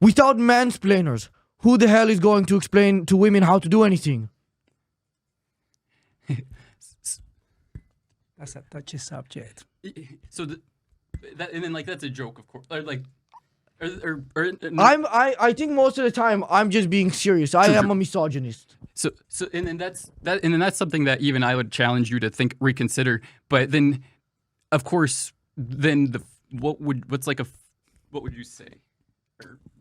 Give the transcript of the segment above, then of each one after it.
Without mansplainers, who the hell is going to explain to women how to do anything? That's a touchy subject. So and then like that's a joke, of course. I think most of the time I'm just being serious. I am a misogynist. So and then that's something that even I would challenge you to reconsider. But then, of course, then what would you say?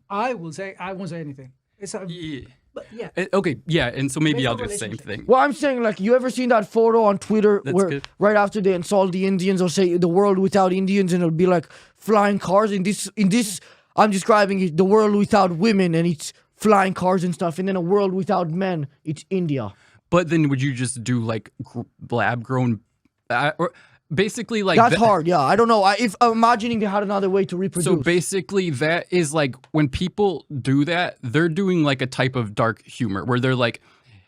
I won't say anything. Yeah. But yeah. Okay, yeah, and so maybe Based I'll on do the same relationship. thing. Well, I'm saying, like, you ever seen that photo on Twitter That's where good. right after they insult the Indians, they'll say the world without Indians, and it'll be like flying cars. In this, I'm describing it, the world without women, and it's flying cars and stuff. And then a world without men, it's India. But then would you just do like lab grown, or basically like That's hard. Yeah, I don't know. If imagining they had another way to reproduce. So basically, that is like when people do that, they're doing like a type of dark humor where they're like,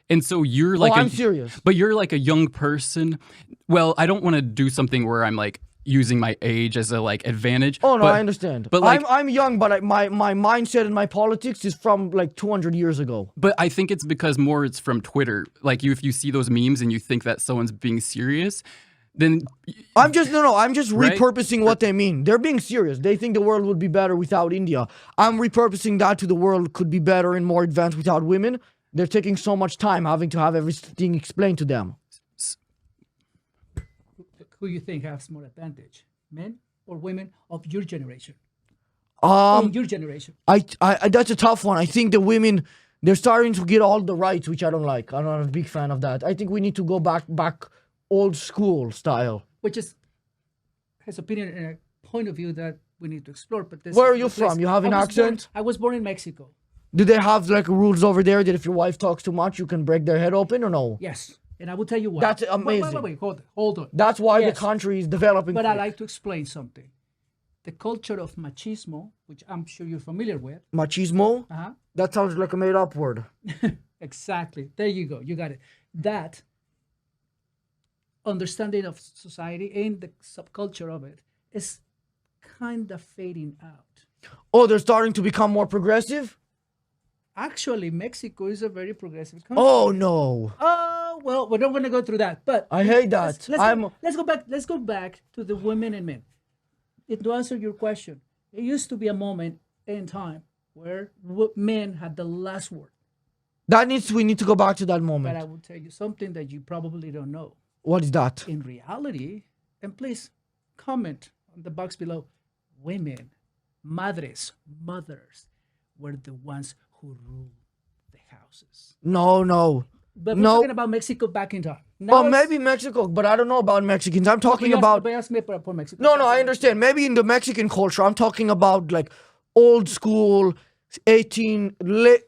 and so you're like, I'm serious. But you're like a young person. Well, I don't want to do something where I'm like using my age as a like advantage. Oh no, I understand. But like, I'm young, but my mindset and my politics is from like 200 years ago. But I think it's because more it's from Twitter. Like if you see those memes and you think that someone's being serious, then I'm just right? repurposing what they mean. They're being serious. They think the world would be better without India. I'm repurposing that to the world could be better and more advanced without women. They're taking so much time having to have everything explained to them. Who you think has more advantage, men or women of your generation? Your generation. I that's a tough one. I think the women, they're starting to get all the rights, which I don't like. I'm not a big fan of that. I think we need to go back old school style. Which is his opinion and a point of view that we need to explore. But this Where are is you the place. from? You have an accent? I was born in Mexico. Do they have like rules over there that if your wife talks too much, you can break their head open or no? Yes. And I will tell you why. That's amazing. Wait, hold on. That's why Yes. the country is developing. But I quick. like to explain something. The culture of machismo, which I'm sure you're familiar with. Machismo? Uh-huh. That sounds like a made up word. Exactly. There you go. You got it. That understanding of society and the subculture of it is kind of fading out. Oh, they're starting to become more progressive? Actually, Mexico is a very progressive country. Oh no. Oh, well, we're not going to go through that. But I hate that. let's go back to the women and men. To answer your question, there used to be a moment in time where men had the last word. We need to go back to that But moment. I will tell you something that you probably don't know. What is that? In reality, and please comment on the box below, women, mothers, were the ones who ruled the houses. No. But we're No. talking about Mexico back in time. Well, maybe Mexico, but I don't know about Mexicans. I'm talking about... Ask me for Mexico. No, I understand. Maybe in the Mexican culture, I'm talking about like old school, the late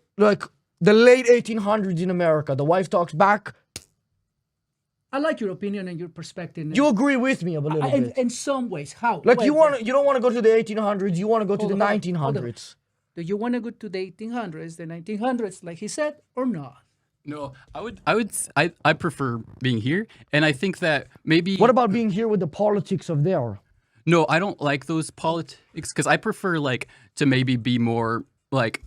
1800s in America. The wife talks back. I like your opinion and your perspective. You agree with me a little bit. In some ways. How? Like Wait, you don't want to go to the 1800s. You want to go to Hold the on, hold 1900s. Do you want to go to the 1800s, the 1900s, like he said, or not? No, I prefer being here, and I think that maybe. What about being here with the politics of there? No, I don't like those politics because I prefer like to maybe be more like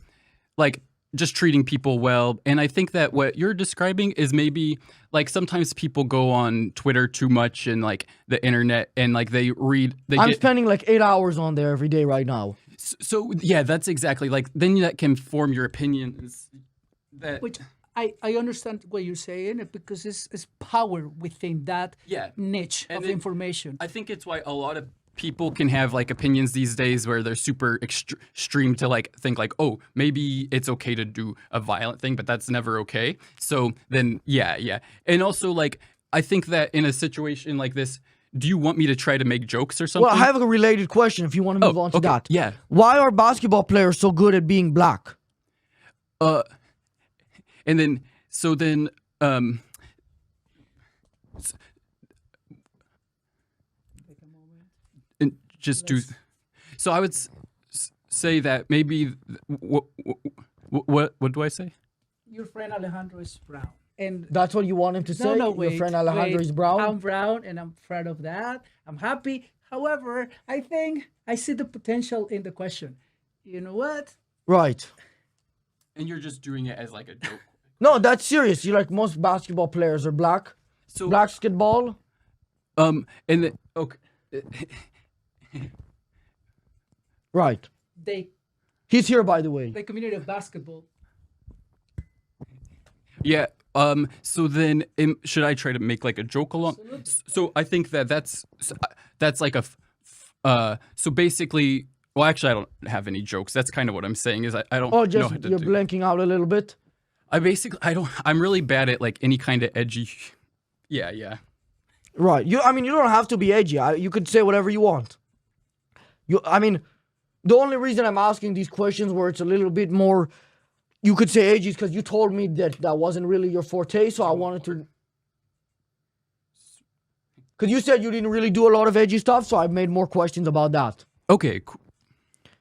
just treating people well. And I think that what you're describing is maybe like sometimes people go on Twitter too much and like the internet and like I'm spending like 8 hours on there every day right now. So yeah, that's exactly like then that can form your opinions. Which I understand what you're saying because it's power within that niche of information. I think it's why a lot of people can have like opinions these days where they're super extreme to like think like, oh, maybe it's okay to do a violent thing, but that's never okay. So then, yeah. And also like, I think that in a situation like this, do you want me to try to make jokes or something? Well, I have a related question if you want to move on to that. Yeah. Why are basketball players so good at being black? And then, and just do. So I would say that maybe what do I say? Your friend Alejandro is brown, and that's what you want him to say. Wait, your friend Alejandro is brown. I'm brown, and I'm proud of that. I'm happy. However, I think I see the potential in the question. You know what? Right. And you're just doing it as like a joke. No, that's serious. You like most basketball players are black. So Basketball. and the, okay. Right. They He's here, by the way. the community of basketball. Yeah. So then, should I try to make like a joke along? So I think that's like so basically, well, actually, I don't have any jokes. That's kind of what I'm saying. Is I don't Oh, know just how to you're do. blanking out a little bit. I'm really bad at like any kind of edgy. Yeah. Right. I mean, you don't have to be edgy. You could say whatever you want. I mean, the only reason I'm asking these questions where it's a little bit more, you could say edgy, is because you told me that wasn't really your forte. So I wanted to. Because you said you didn't really do a lot of edgy stuff, so I made more questions about that. Okay. Cool.